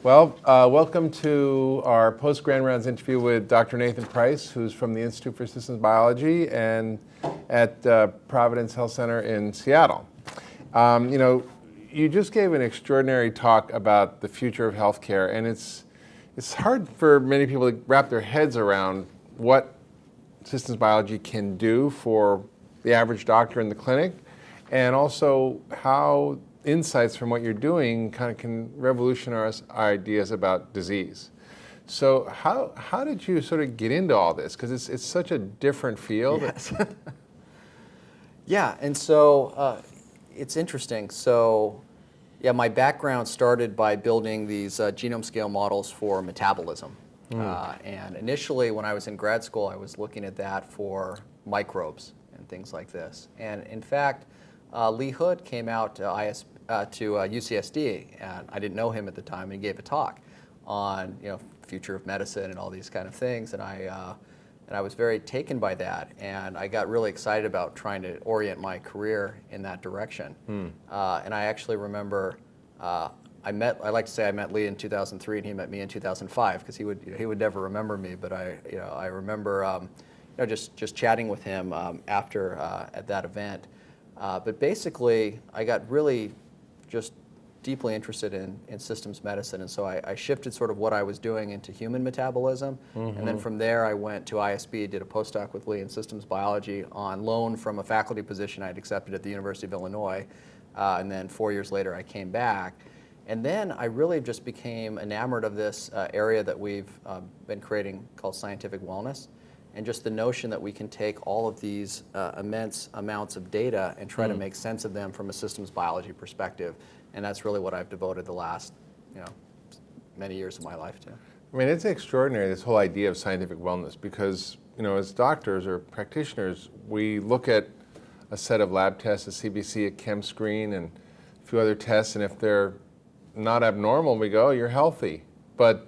Welcome to our post-Grand Rounds interview with Dr. Nathan Price, who's from the Institute for Systems Biology and at Providence Health Center in Seattle. You just gave an extraordinary talk about the future of healthcare, and it's hard for many people to wrap their heads around what systems biology can do for the average doctor in the clinic, and also how insights from what you're doing kind of can revolutionize our ideas about disease. So how did you sort of get into all this? Because it's such a different field. Yes. Yeah, and so it's interesting. So yeah, my background started by building these genome scale models for metabolism. And initially when I was in grad school, I was looking at that for microbes and things like this. And in fact, Lee Hood came out to UCSD, and I didn't know him at the time, and he gave a talk on future of medicine and all these kind of things, and I was very taken by that, and I got really excited about trying to orient my career in that direction. And I actually remember I like to say I met Lee in 2003, and he met me in 2005, because he would never remember me, but I remember just chatting with him after at that event. But basically, I got really just deeply interested in systems medicine, and so I shifted sort of what I was doing into human metabolism, and then from there I went to ISB, did a postdoc with Lee in systems biology on loan from a faculty position I'd accepted at the University of Illinois, and then 4 years later I came back. And then I really just became enamored of this area that we've been creating called scientific wellness, and just the notion that we can take all of these immense amounts of data and try to make sense of them from a systems biology perspective. And that's really what I've devoted the last many years of my life to. I mean, it's extraordinary, this whole idea of scientific wellness, because as doctors or practitioners, we look at a set of lab tests, a CBC, a chem screen, and a few other tests, and if they're not abnormal, we go, oh, you're healthy. But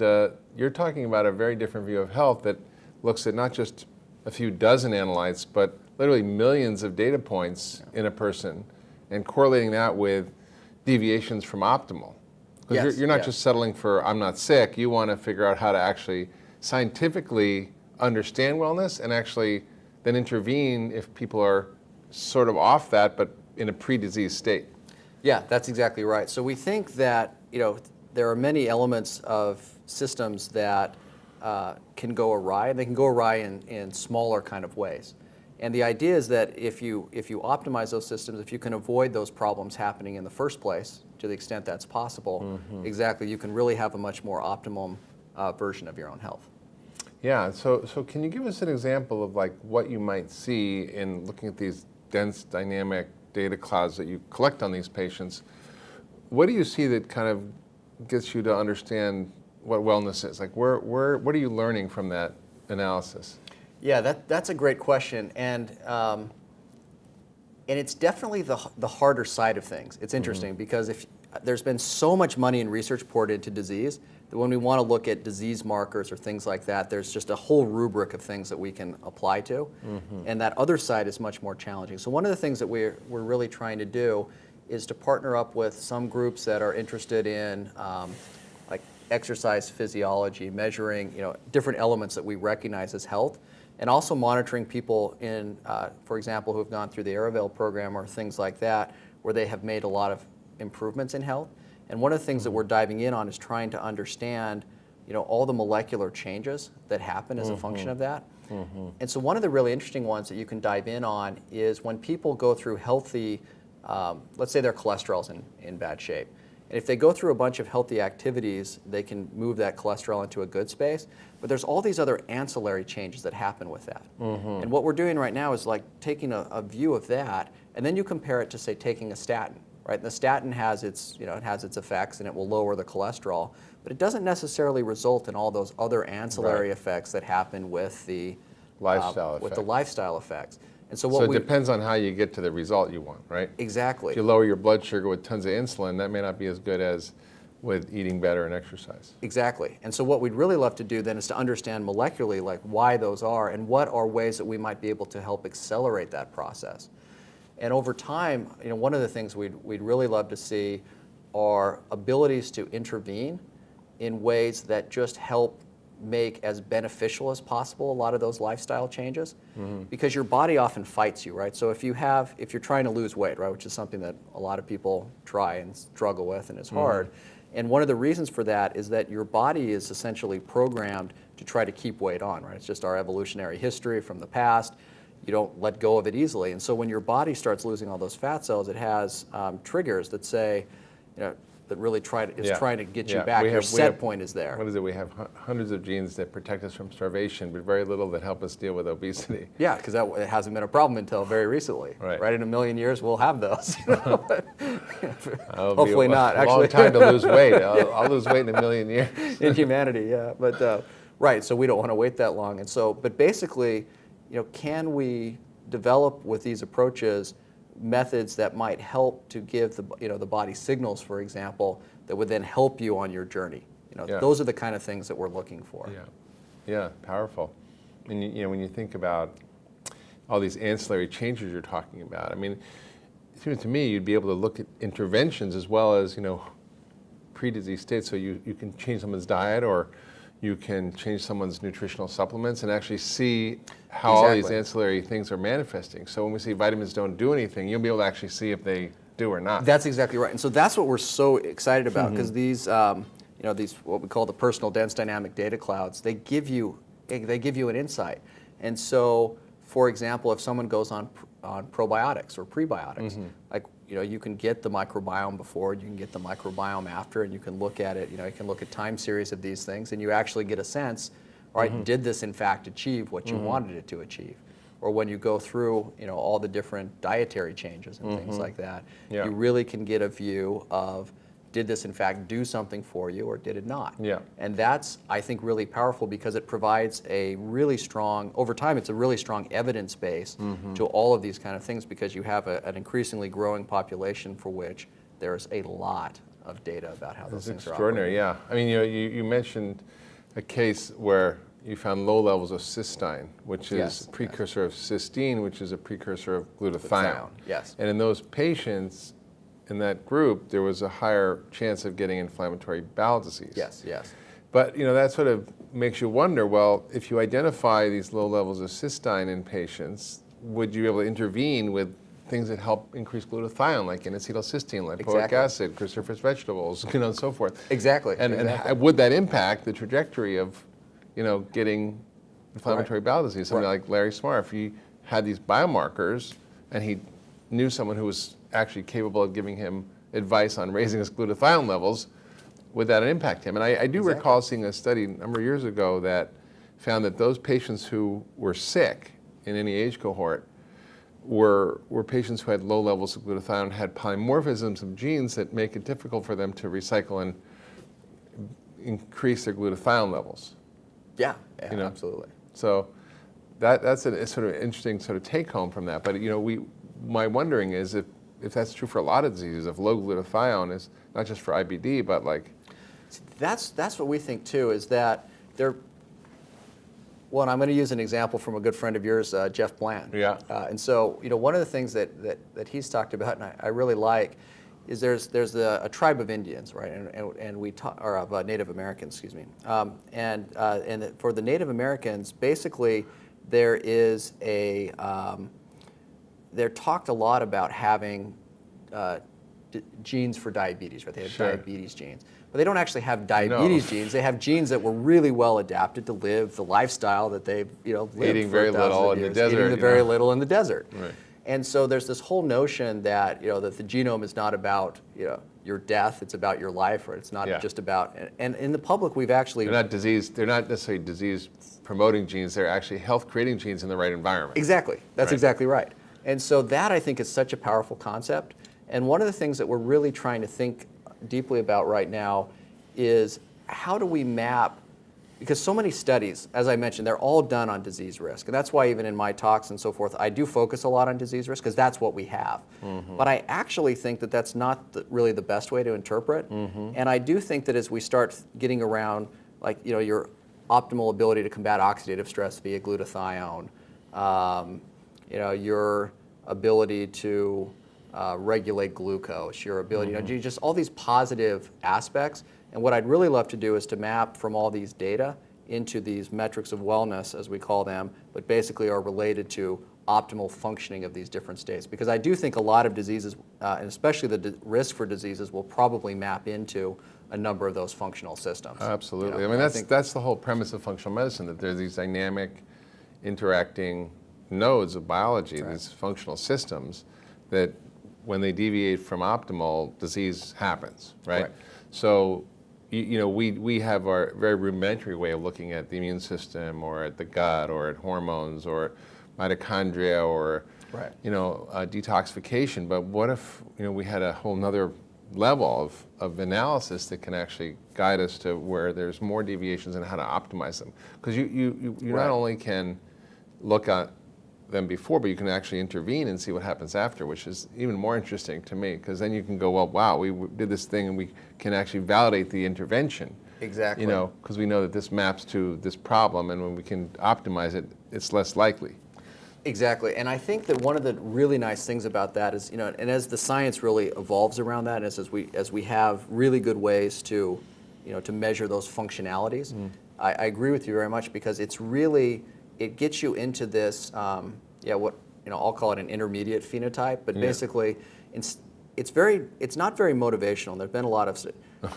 you're talking about a very different view of health that looks at not just a few dozen analytes, but literally millions of data points in a person, and correlating that with deviations from optimal. Because you're not just settling for, I'm not sick, you want to figure out how to actually scientifically understand wellness and actually then intervene if people are sort of off that, but in a pre-disease state. Yeah, that's exactly right. So we think that there are many elements of systems that can go awry, and they can go awry in smaller kind of ways. And the idea is that if you optimize those systems, if you can avoid those problems happening in the first place, to the extent that's possible, exactly, you can really have a much more optimum version of your own health. Yeah, so can you give us an example of like what you might see in looking at these dense dynamic data clouds that you collect on these patients? What do you see that kind of gets you to understand what wellness is? Like what are you learning from that analysis? Yeah, that's a great question, and it's definitely the harder side of things. It's interesting because if there's been so much money and research poured into disease that when we want to look at disease markers or things like that, there's just a whole rubric of things that we can apply to, and that other side is much more challenging. So one of the things that we're really trying to do is to partner up with some groups that are interested in like exercise physiology, measuring different elements that we recognize as health, and also monitoring people in, for example, who have gone through the Aravale program or things like that, where they have made a lot of improvements in health. And one of the things that we're diving in on is trying to understand, all the molecular changes that happen as a function of that. And so one of the really interesting ones that you can dive in on is when people go through healthy, let's say their cholesterol's in bad shape. And if they go through a bunch of healthy activities, they can move that cholesterol into a good space. But there's all these other ancillary changes that happen with that. And what we're doing right now is like taking a view of that, and then you compare it to, say, taking a statin, right? And the statin has its, it has its effects, and it will lower the cholesterol, but it doesn't necessarily result in all those other ancillary effects that happen with the lifestyle effects. And so it depends on how you get to the result you want, right? Exactly. If you lower your blood sugar with tons of insulin, that may not be as good as with eating better and exercise. Exactly. And so what we'd really love to do then is to understand molecularly like why those are and what are ways that we might be able to help accelerate that process. And over time, one of the things we'd really love to see are abilities to intervene in ways that just help make as beneficial as possible a lot of those lifestyle changes, because your body often fights you, right? So if you're trying to lose weight, right, which is something that a lot of people try and struggle with and is hard, and one of the reasons for that is that your body is essentially programmed to try to keep weight on, right? It's just our evolutionary history from the past. You don't let go of it easily, and so when your body starts losing all those fat cells, it has triggers that say, that really is trying to get you back. Your set point is there. What is it? We have hundreds of genes that protect us from starvation, but very little that help us deal with obesity. Yeah, because it hasn't been a problem until very recently. Right. In a million years, we'll have those. Hopefully not. A long time to lose weight. I'll lose weight in a million years. In humanity, yeah. But right, so we don't want to wait that long. And so, but basically, can we develop with these approaches methods that might help to give the body signals, for example, that would then help you on your journey? Those are the kind of things that we're looking for. Yeah, powerful. And when you think about all these ancillary changes you're talking about, I mean, it seems to me you'd be able to look at interventions as well as pre-disease states. So you can change someone's diet, or you can change someone's nutritional supplements and actually see how all these ancillary things are manifesting. So when we say vitamins don't do anything, you'll be able to actually see if they do or not. That's exactly right. And so that's what we're so excited about, because these, these what we call the personal dense dynamic data clouds, they give you an insight. And so, for example, if someone goes on probiotics or prebiotics, like you can get the microbiome before, you can get the microbiome after, and you can look at it. You can look at time series of these things, and you actually get a sense. All right, did this in fact achieve what you wanted it to achieve? Or when you go through, all the different dietary changes and things like that, you really can get a view of, did this in fact do something for you, or did it not? Yeah. And that's, I think, really powerful, because it provides a really strong, over time, it's a really strong evidence base to all of these kind of things, because you have an increasingly growing population for which there's a lot of data about how those things are operating. Extraordinary, yeah. I mean, you mentioned a case where you found low levels of cystine, which is a precursor of cysteine, which is a precursor of glutathione. Yes. And in those patients, in that group, there was a higher chance of getting inflammatory bowel disease. Yes, yes. But that sort of makes you wonder, well, if you identify these low levels of cysteine in patients, would you be able to intervene with things that help increase glutathione, like N-acetylcysteine, lipoic acid, cruciferous vegetables, and so forth? Exactly. And would that impact the trajectory of, getting inflammatory bowel disease? Somebody like Larry Smarr, if he had these biomarkers and he knew someone who was actually capable of giving him advice on raising his glutathione levels, would that impact him? And I do recall seeing a study a number of years ago that found that those patients who were sick in any age cohort were patients who had low levels of glutathione, had polymorphisms of genes that make it difficult for them to recycle and increase their glutathione levels. Yeah, absolutely. So that's a sort of interesting sort of take home from that. But my wondering is if that's true for a lot of diseases, if low glutathione is not just for IBD, but like... That's what we think too, is that well, and I'm going to use an example from a good friend of yours, Jeff Bland. Yeah. And so, one of the things that he's talked about, and I really like, is there's a tribe of Indians, right, and we or of Native Americans, excuse me, and for the Native Americans, basically, there is they're talked a lot about having genes for diabetes, right? They have diabetes genes. But they don't actually have diabetes genes. They have genes that were really well adapted to live the lifestyle that they've lived eating for very little in the desert. Eating very little in the desert. Right. And so there's this whole notion that that the genome is not about your death; it's about your life, or it's not just about. And in the public, we've actually they're not necessarily disease-promoting genes. They're actually health-creating genes in the right environment. Exactly. That's exactly right. And so that, I think, is such a powerful concept. And one of the things that we're really trying to think deeply about right now is how do we map, because so many studies, as I mentioned, they're all done on disease risk. And that's why even in my talks and so forth, I do focus a lot on disease risk, because that's what we have. But I actually think that that's not really the best way to interpret. And I do think that as we start getting around, like, your optimal ability to combat oxidative stress via glutathione, your ability to regulate glucose, your ability, just all these positive aspects, And what I'd really love to do is to map from all these data into these metrics of wellness, as we call them, but basically are related to optimal functioning of these different states. Because I do think a lot of diseases, and especially the risk for diseases, will probably map into a number of those functional systems. Absolutely. You know, I mean, that's the whole premise of functional medicine, that there's these dynamic, interacting nodes of biology, these functional systems, that when they deviate from optimal, disease happens, right? So, you know, we have our very rudimentary way of looking at the immune system, or at the gut, or at hormones, or mitochondria, or you know, detoxification. But what if, you know, we had a whole nother level of analysis that can actually guide us to where there's more deviations and how to optimize them? Because you not only can look at them before, but you can actually intervene and see what happens after, which is even more interesting to me, because then you can go, well, wow, we did this thing, and we can actually validate the intervention. Exactly. You know, because we know that this maps to this problem, and when we can optimize it, it's less likely. Exactly, and I think that one of the really nice things about that is, you know, and as the science really evolves around that, and as we have really good ways to, you know, to measure those functionalities, I agree with you very much, because it's really, it gets you into this, what, you know, I'll call it an intermediate phenotype, but basically, it's not very motivational. There've been a lot of,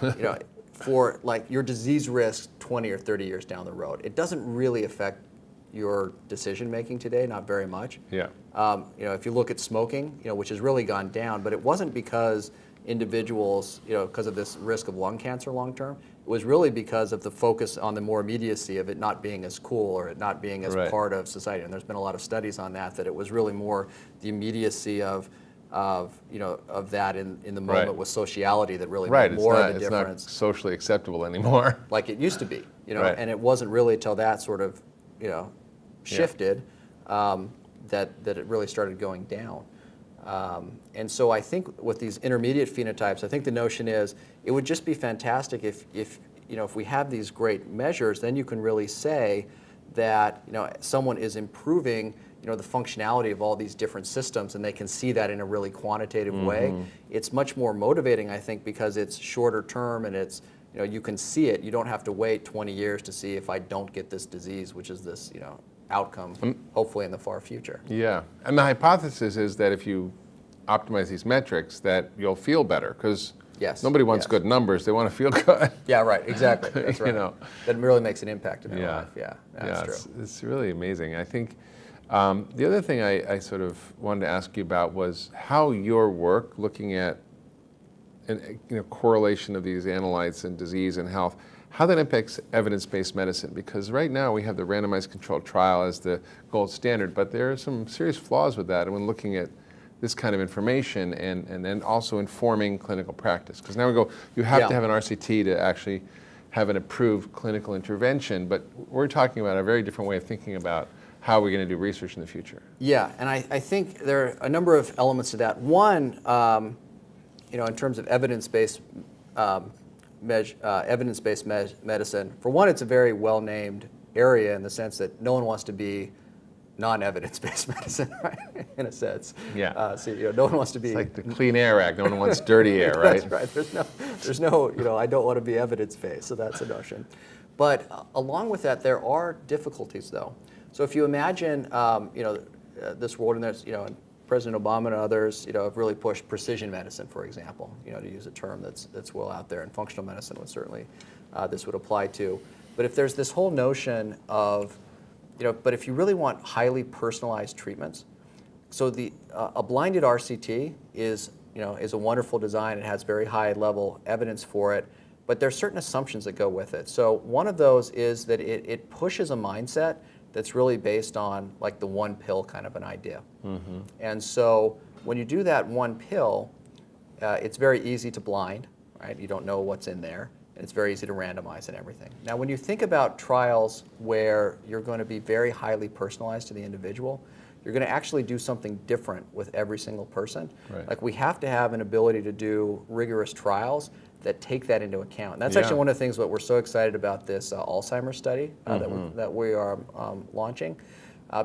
you know, for like your disease risk 20 or 30 years down the road, it doesn't really affect your decision making today, not very much. Yeah. You know, if you look at smoking, you know, which has really gone down, but it wasn't because individuals, you know, because of this risk of lung cancer long term. It was really because of the focus on the more immediacy of it not being as cool, or it not being as part of society. And there's been a lot of studies on that, that it was really more the immediacy of you know, of that in the moment with sociality that really made more of the difference. It's not socially acceptable anymore. Like it used to be, you know, and it wasn't really till that sort of, you know, shifted that it really started going down. And so I think with these intermediate phenotypes, I think the notion is it would just be fantastic if you know, if we have these great measures, then you can really say that, you know, someone is improving, you know, the functionality of all these different systems, and they can see that in a really quantitative way. It's much more motivating, I think, because it's shorter term, and it's, you know, you can see it. You don't have to wait 20 years to see if I don't get this disease, which is this, you know, outcome, hopefully in the far future. Yeah, and the hypothesis is that if you optimize these metrics, that you'll feel better, because nobody wants good numbers; they want to feel good. Yeah, right. Exactly. That's right. You know, that really makes an impact in their life. Yeah, that's true. It's really amazing. I think the other thing I sort of wanted to ask you about was how your work, looking at correlation of these analytes and disease and health, how that impacts evidence-based medicine. Because right now we have the randomized controlled trial as the gold standard, but there are some serious flaws with that when looking at this kind of information, and then also informing clinical practice. Because now we go, you have to have an RCT to actually have an approved clinical intervention, but we're talking about a very different way of thinking about how we're going to do research in the future. Yeah, and I think there are a number of elements to that. One, you know, in terms of evidence-based medicine, for one, it's a very well-named area in the sense that no one wants to be non-evidence-based medicine, right? In a sense. Yeah. So, you know, no one wants to be. It's like the Clean Air Act. No one wants dirty air, right? That's right. There's no, you know, I don't want to be evidence-based. So that's a notion. But along with that, there are difficulties, though. So if you imagine, you know, this world, and there's, you know, President Obama and others, you know, have really pushed precision medicine, for example, you know, to use a term that's well out there, and functional medicine would certainly, this would apply to. But if there's this whole notion of, you know, but if you really want highly personalized treatments, so a blinded RCT is, you know, is a wonderful design. It has very high level evidence for it, but there's certain assumptions that go with it. So one of those is that it pushes a mindset that's really based on like the one pill kind of an idea. And so when you do that one pill, it's very easy to blind, right? You don't know what's in there, and it's very easy to randomize and everything. Now, when you think about trials where you're going to be very highly personalized to the individual, you're going to actually do something different with every single person. Right. Like we have to have an ability to do rigorous trials that take that into account. And that's actually one of the things that we're so excited about this Alzheimer's study that we are launching,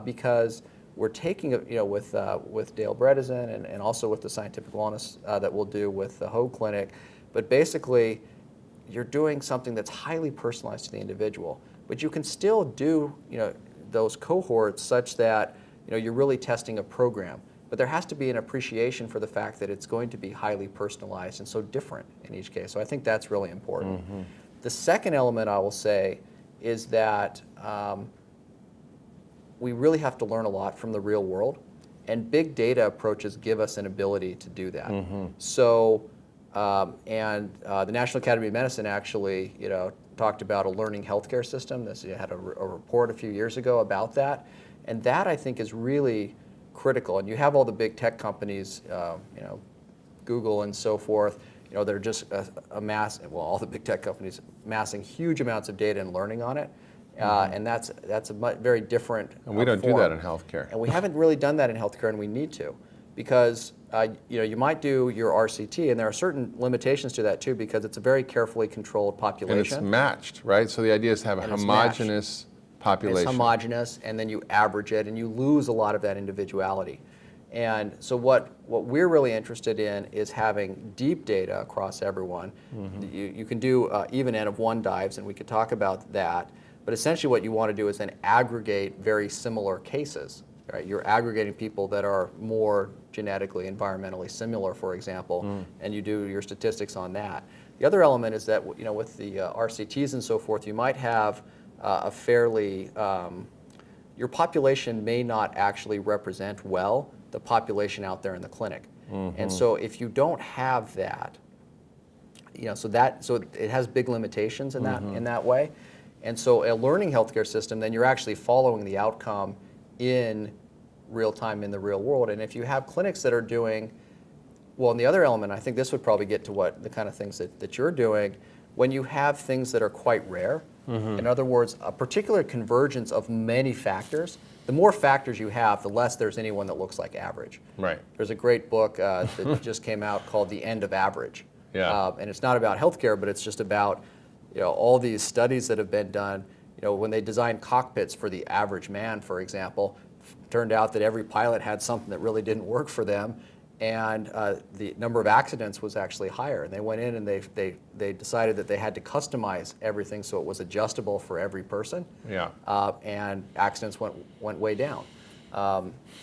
because we're taking, you know, with Dale Bredesen and also with the scientific wellness that we'll do with the Hoag Clinic, but basically, you're doing something that's highly personalized to the individual, but you can still do those cohorts such that you're really testing a program. But there has to be an appreciation for the fact that it's going to be highly personalized and so different in each case. So I think that's really important. Mm-hmm. The second element I will say is that we really have to learn a lot from the real world, and big data approaches give us an ability to do that. Mm-hmm. So, the National Academy of Medicine actually, talked about a learning healthcare system. This had a report a few years ago about that, and that I think is really critical. And you have all the big tech companies, Google and so forth. They're just all the big tech companies amassing huge amounts of data and learning on it. And that's a very different And we don't form. do that in healthcare. And we haven't really done that in healthcare, and we need to, because you might do your RCT, and there are certain limitations to that too, because it's a very carefully controlled population. And it's matched, right? So the idea is to have a homogeneous population. It's homogeneous, and then you average it, and you lose a lot of that individuality. And so what we're really interested in is having deep data across everyone. Mm-hmm. You can do even N of 1 dives, and we could talk about that. But essentially what you want to do is then aggregate very similar cases. Right? You're aggregating people that are more genetically, environmentally similar, for example, and you do your statistics on that. The other element is that with the RCTs and so forth, you might have a fairly, your population may not actually represent well the population out there in the clinic. Mm-hmm. And so if you don't have that, so it has big limitations in that in that way. And so a learning healthcare system, then you're actually following the outcome in real time in the real world. And if you have clinics that are doing, well, and the other element, I think this would probably get to what the kind of things that you're doing, when you have things that are quite rare, in other words, a particular convergence of many factors, the more factors you have, the less there's anyone that looks like average. Right. There's a great book that just came out called The End of Average. Yeah. And it's not about healthcare, but it's just about all these studies that have been done. When they designed cockpits for the average man, for example, turned out that every pilot had something that really didn't work for them, and the number of accidents was actually higher. And they went in and they decided that they had to customize everything so it was adjustable for every person. Yeah. And accidents went way down.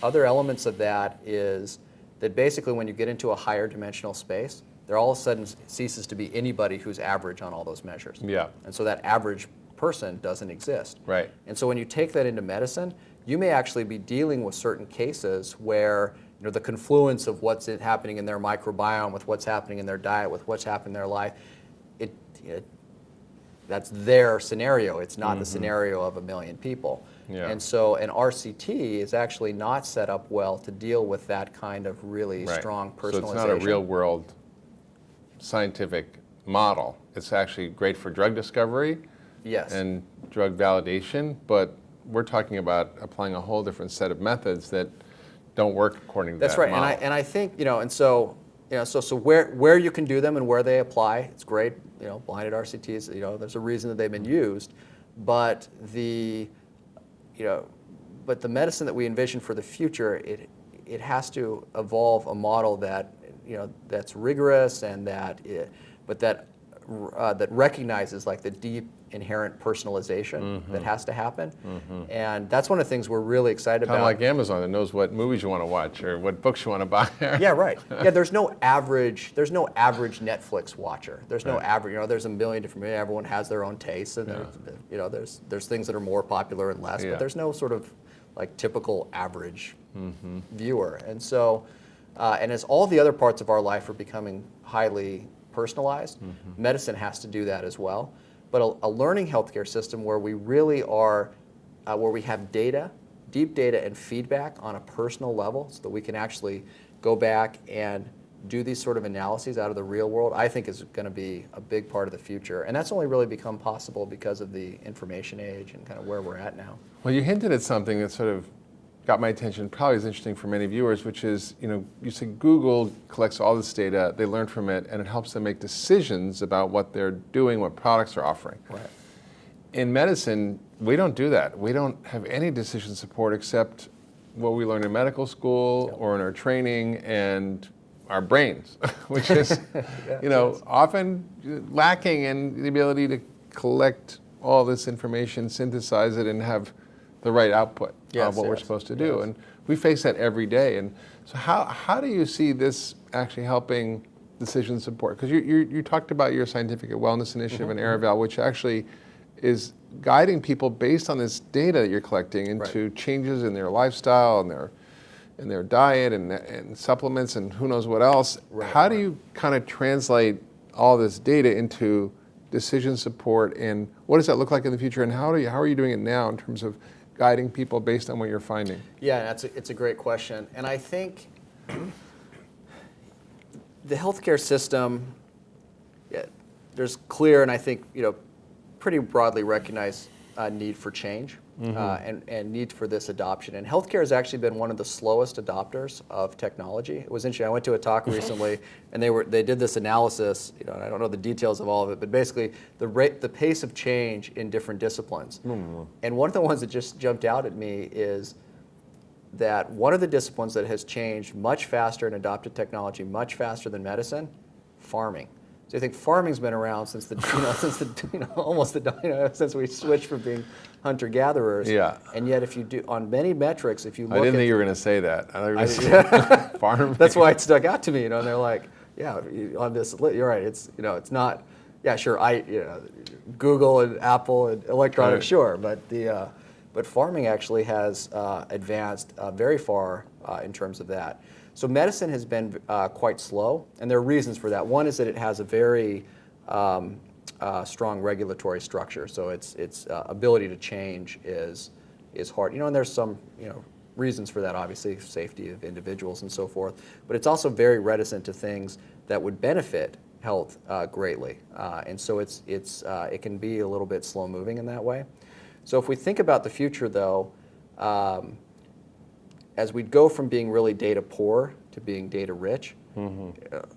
Other elements of that is that basically when you get into a higher dimensional space, there all of a sudden ceases to be anybody who's average on all those measures. Yeah. And so that average person doesn't exist. Right. And so when you take that into medicine, you may actually be dealing with certain cases where the confluence of what's happening in their microbiome with what's happening in their diet, with what's happening in their life, that's their scenario. It's not the scenario of a million people. Yeah. And so an RCT is actually not set up well to deal with that kind of really strong personalization. So it's not a real world scientific model. It's actually great for drug discovery and drug validation, but we're talking about applying a whole different set of methods that don't work according to that model. And I think so where you can do them and where they apply, it's great. Blinded RCTs, there's a reason that they've been used, but the medicine that we envision for the future, it has to evolve a model that that's rigorous and that recognizes like the deep inherent personalization that has to happen. And that's one of the things we're really excited about. Kind of like Amazon that knows what movies you want to watch or what books you want to buy. Yeah, right. Yeah, there's no average Netflix watcher. There's no average, there's a million different, everyone has their own tastes, and there's things that are more popular and less, but there's no sort of like typical average viewer. And so, and as all the other parts of our life are becoming highly personalized, medicine has to do that as well. But a learning healthcare system where we really are, where we have data, deep data and feedback on a personal level so that we can actually go back and do these sort of analyses out of the real world, I think is going to be a big part of the future. And that's only really become possible because of the information age and kind of where we're at now. Well, you hinted at something that sort of got my attention, probably is interesting for many viewers, which is, you said Google collects all this data, they learn from it, and it helps them make decisions about what they're doing, what products they're offering. Right. In medicine, we don't do that. We don't have any decision support except what we learn in medical school or in our training, and our brains, which is, often lacking in the ability to collect all this information, synthesize it, and have the right output of what we're supposed to do. Yes. And we face that every day. And so how do you see this actually helping decision support? Because you talked about your scientific wellness initiative in Araval, which actually is guiding people based on this data that you're collecting into changes in their lifestyle and their diet and supplements and who knows what else. How do you kind of translate all this data into decision support, and what does that look like in the future, and how are you doing it now in terms of guiding people based on what you're finding? Yeah, it's a great question. And I think the healthcare system, there's clear and I think pretty broadly recognized need for change and need for this adoption. And healthcare has actually been one of the slowest adopters of technology. It was interesting. I went to a talk recently, and they did this analysis. And I don't know the details of all of it, but basically the pace of change in different disciplines. And one of the ones that just jumped out at me is that one of the disciplines that has changed much faster and adopted technology much faster than medicine, farming. So I think farming's been around since since we switched from being hunter-gatherers. Yeah. And yet, if you do on many metrics, if you look I didn't think you were going to say that. I thought you were going to say farming. That's why it stuck out to me. And they're like, yeah, on this, you're right. It's it's not. Yeah, sure. Google and Apple and electronics, sure, but farming actually has advanced very far in terms of that. So medicine has been quite slow, and there are reasons for that. One is that it has a very strong regulatory structure, so its ability to change is hard. And there's some reasons for that, obviously, safety of individuals and so forth. But it's also very reticent to things that would benefit health greatly, and so it can be a little bit slow moving in that way. So if we think about the future, though. As we go from being really data poor to being data rich,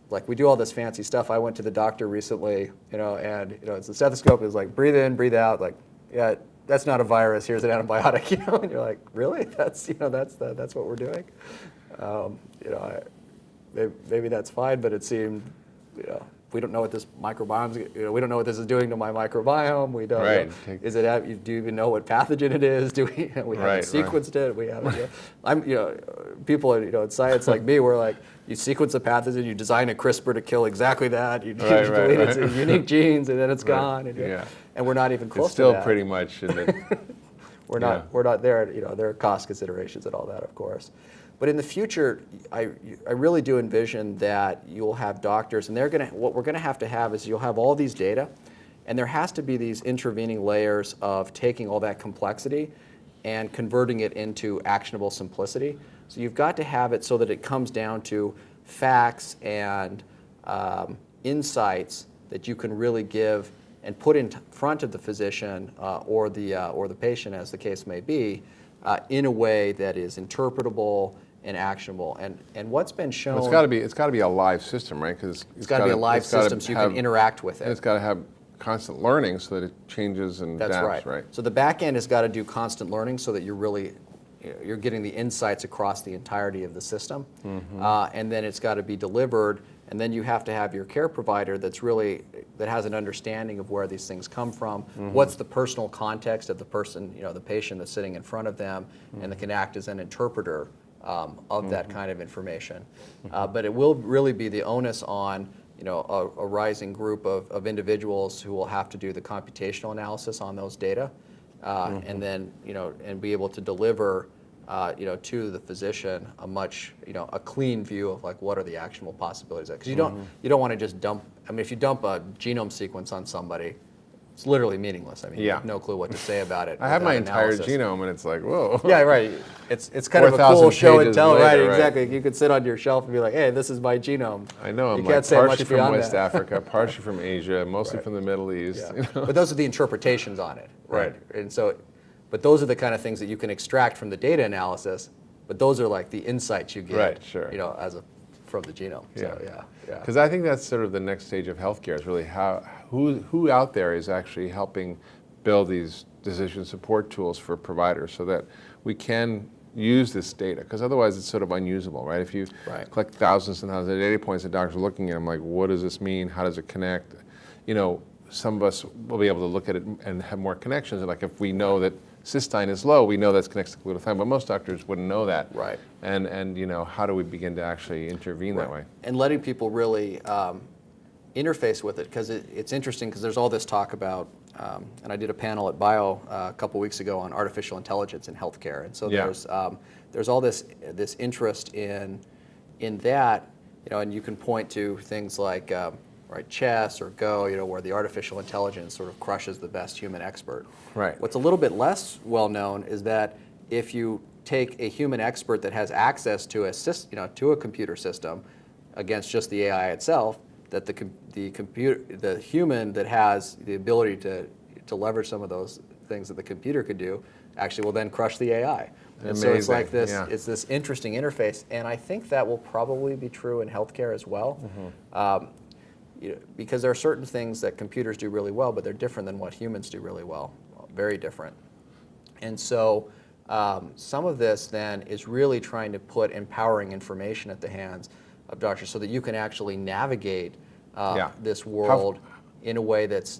like we do all this fancy stuff. I went to the doctor recently, and it's a stethoscope. Is like breathe in, breathe out. Like, yeah, that's not a virus. Here's an antibiotic. And you're like, really? That's that's what we're doing. Maybe that's fine, but it seemed, we don't know what this microbiome, we don't know what this is doing to my microbiome. We don't. Right. Do you even know what pathogen it is? Do we? We haven't sequenced it. We haven't. People in science like me, we're like, you sequence a pathogen, you design a CRISPR to kill exactly that. You delete its unique genes, and then it's gone. And we're not even close it's still to that. pretty much in the. We're not there. There are cost considerations and all that, of course. But in the future, I really do envision that you'll have doctors, and what we're gonna have is you'll have all these data, and there has to be these intervening layers of taking all that complexity and converting it into actionable simplicity. So you've got to have it so that it comes down to facts and insights that you can really give and put in front of the physician or the patient, as the case may be, in a way that is interpretable and actionable. And what's been shown, Well, it's got to be a live system, right? Because it's got to be a live system so you can interact with it. And it's got to have constant learning so that it changes and adapts, right? So the back end has got to do constant learning so that you're getting the insights across the entirety of the system, and then it's got to be delivered. And then you have to have your care provider that has an understanding of where these things come from. What's the personal context of the person, the patient that's sitting in front of them, and that can act as an interpreter of that kind of information. But it will really be the onus on a rising group of individuals who will have to do the computational analysis on those data, and then and be able to deliver to the physician a clean view of like what are the actionable possibilities. Because you don't want to just dump. I mean, if you dump a genome sequence on somebody, it's literally meaningless. I mean, you have no clue what to say about it. I have my entire genome, and it's like, whoa. Yeah, right. It's kind of a cool show and tell, right? Exactly. You could sit on your shelf and be like, hey, this is my genome. I know. You I'm can't say partially much from beyond West that. Africa, partially from Asia, mostly from the Middle East. Yeah. But those are the interpretations on it, right? And so, but those are the kind of things that you can extract from the data analysis. But those are like the insights you get, from the genome. So, Because I think that's sort of the next stage of healthcare is really who out there is actually helping build these decision support tools for providers so that we can use this data, because otherwise it's sort of unusable, right? If you Right. collect thousands and thousands of data points that doctors are looking at them, like, what does this mean? How does it connect? You know, some of us will be able to look at it and have more connections. Like if we know that cystine is low, we know that's connected to glutathione, but most doctors wouldn't know that. Right. And you know, how do we begin to actually intervene that way? And letting people really interface with it, because it's interesting, because there's all this talk about, and I did a panel at Bio a couple weeks ago on artificial intelligence in healthcare, and so there's all this interest in that, you know, and you can point to things like chess or Go, you know, where the artificial intelligence sort of crushes the best human expert. Right. What's a little bit less well known is that if you take a human expert that has access to a computer system against just the AI itself, that the human that has the ability to leverage some of those things that the computer could do actually will then crush the AI. And so it's like this, it's this interesting interface, and I think that will probably be true in healthcare as well. You know, because there are certain things that computers do really well, but they're different than what humans do really well, very different. And so some of this then is really trying to put empowering information at the hands of doctors so that you can actually navigate this world in a way that's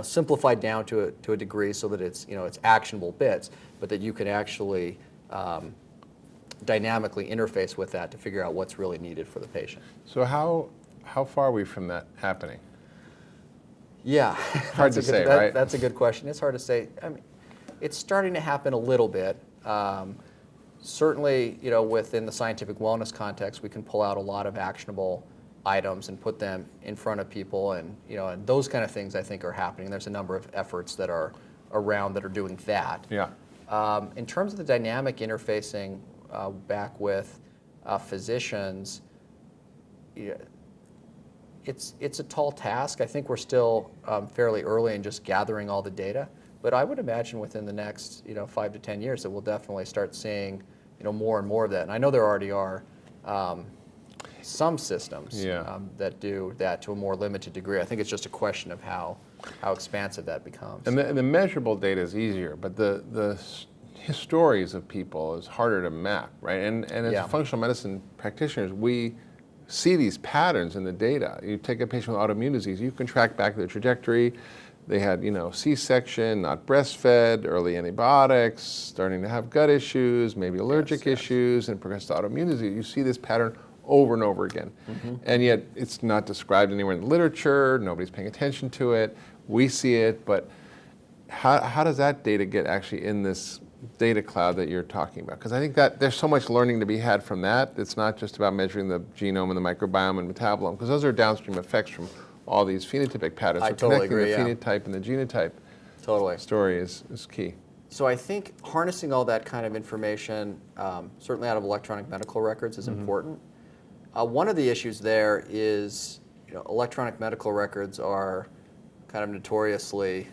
simplified down to a degree so that it's actionable bits, but that you can actually dynamically interface with that to figure out what's really needed for the patient. So how far are we from that happening? Yeah, Hard to say, right? That's a good question. It's hard to say. I mean, it's starting to happen a little bit. Certainly, you know, within the scientific wellness context, we can pull out a lot of actionable items and put them in front of people, and and those kind of things I think are happening. There's a number of efforts that are around that are doing that. Yeah. In terms of the dynamic interfacing back with physicians, it's a tall task. I think we're still fairly early in just gathering all the data, but I would imagine within the next 5 to 10 years that we'll definitely start seeing more and more of that. And I know there already are some systems that do that to a more limited degree. I think it's just a question of how expansive that becomes. And the measurable data is easier, but the stories of people is harder to map, right? And as functional medicine practitioners, we see these patterns in the data. You take a patient with autoimmune disease, you can track back the trajectory. They had, C-section, not breastfed, early antibiotics, starting to have gut issues, maybe allergic issues, and progressed to autoimmune disease. You see this pattern over and over again. And yet it's not described anywhere in the literature, nobody's paying attention to it. We see it, but how does that data get actually in this data cloud that you're talking about? Because I think that there's so much learning to be had from that. It's not just about measuring the genome and the microbiome and metabolome, because those are downstream effects from all these phenotypic patterns. I totally agree, the phenotype and the genotype story is key. So I think harnessing all that kind of information, certainly out of electronic medical records, is important. One of the issues there is, electronic medical records are kind of notoriously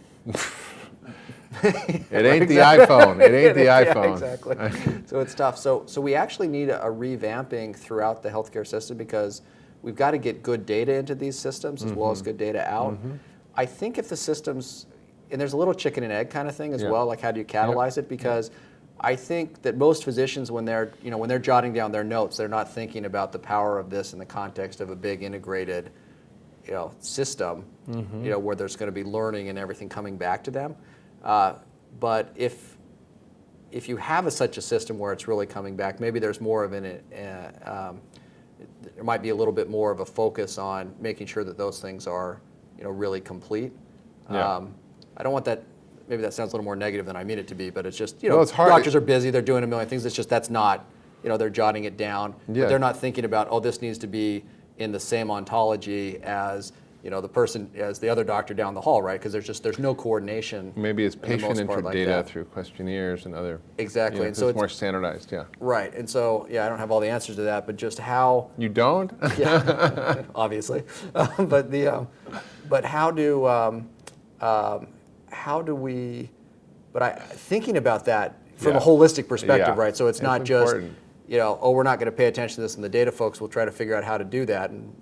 It ain't the iPhone. It ain't the iPhone. Yeah, exactly. So it's tough. So we actually need a revamping throughout the healthcare system, because we've got to get good data into these systems as well as good data out. I think if the systems, and there's a little chicken and egg kind of thing as well, like how do you catalyze it? Because I think that most physicians, when they're jotting down their notes, they're not thinking about the power of this in the context of a big integrated system, where there's going to be learning and everything coming back to them. But if you have such a system where it's really coming back, maybe there's more of there might be a little bit more of a focus on making sure that those things are, really complete. I don't want that. Maybe that sounds a little more negative than I mean it to be, but it's just, it's hard. Doctors are busy, they're doing a million things. It's just that's not, they're jotting it down. But they're not thinking about, this needs to be in the same ontology as the person, as the other doctor down the hall, right? Because there's no coordination. Maybe it's patient entry like data that. Through questionnaires and other. Exactly, and so it's more standardized. Right, and so I don't have all the answers to that, but just how. You don't? Yeah, obviously, but how do we? But thinking about that from a holistic perspective, right? So it's not important. just we're not going to pay attention to this, and the data folks will try to figure out how to do that and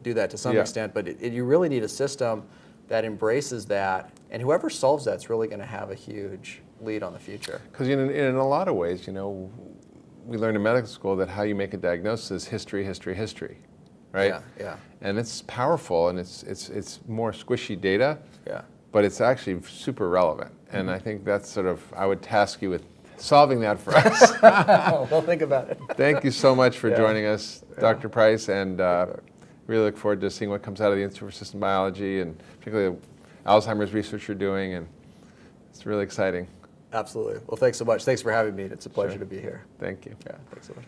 do that to some extent. But you really need a system that embraces that, and whoever solves that's really going to have a huge lead on the future. Because in a lot of ways, we learned in medical school that how you make a diagnosis is history, history, history, right? Yeah, yeah. And it's powerful, and it's more squishy data, Yeah. but it's actually super relevant. And I think that's sort of, I would task you with solving that for us. Well, think about it. Thank you so much for Yeah. joining us, Dr. Price, and really look forward to seeing what comes out of the Institute for System Biology, and particularly the Alzheimer's research you're doing, and it's really exciting. Absolutely. Well, thanks so much. Thanks for having me. It's a pleasure Sure. to be here. Thank you. Yeah, thanks so much.